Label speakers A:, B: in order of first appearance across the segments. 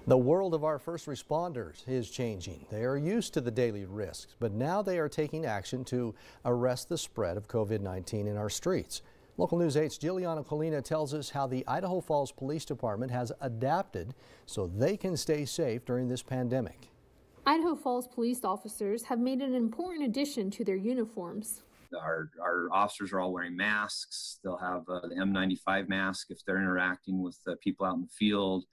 A: The world of our first responders is changing. They are used to the daily risks, but now they are taking action to arrest the spread of COVID-19 in our streets. Local News 8's Juliana Colina tells us how the Idaho Falls Police Department has adapted so they can stay safe during this pandemic.
B: Idaho Falls police officers have made an important addition to their uniforms.
C: Our officers are all wearing masks. They'll have the M95 mask if they're interacting with people out in the field.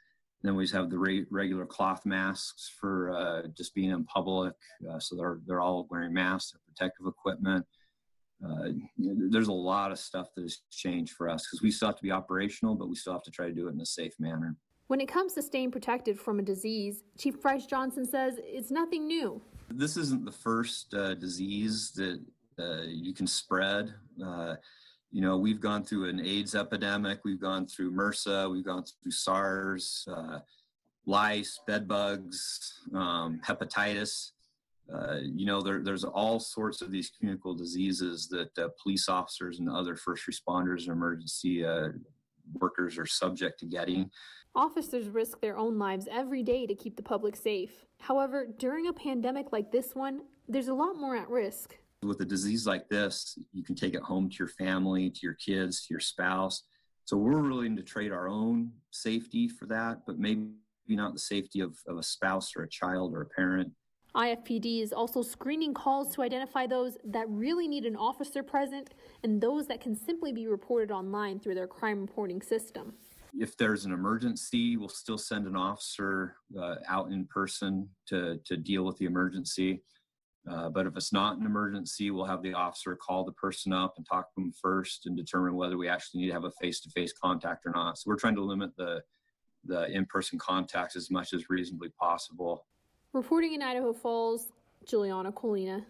C: Then we just have the regular cloth masks for just being in public. So they're all wearing masks, protective equipment. There's a lot of stuff that has changed for us because we still have to be operational, but we still have to try to do it in a safe manner.
B: When it comes to staying protected from a disease, Chief Bryce Johnson says it's nothing new.
C: This isn't the first disease that you can spread. We've gone through an AIDS epidemic, we've gone through MRSA, we've gone through SARS, lice, bed bugs, hepatitis. There's all sorts of these communicable diseases that police officers and other first responders and emergency workers are subject to getting.
B: Officers risk their own lives every day to keep the public safe. However, during a pandemic like this one, there's a lot more at risk.
C: With a disease like this, you can take it home to your family, to your kids, to your spouse. So we're willing to trade our own safety for that, but maybe not the safety of a spouse or a child or a parent.
B: IFPD is also screening calls to identify those that really need an officer present and those that can simply be reported online through their crime reporting system.
C: If there's an emergency, we'll still send an officer out in person to deal with the emergency. But if it's not an emergency, we'll have the officer call the person up and talk to them first and determine whether we actually need to have a face-to-face contact or not. So we're trying to limit the in-person contacts as much as reasonably possible.
B: Reporting in Idaho Falls, Juliana Colina.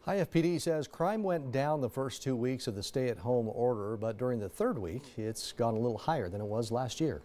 A: IFPD says crime went down the first 2 weeks of the stay-at-home order, but during the third week, it's gone a little higher than it was last year.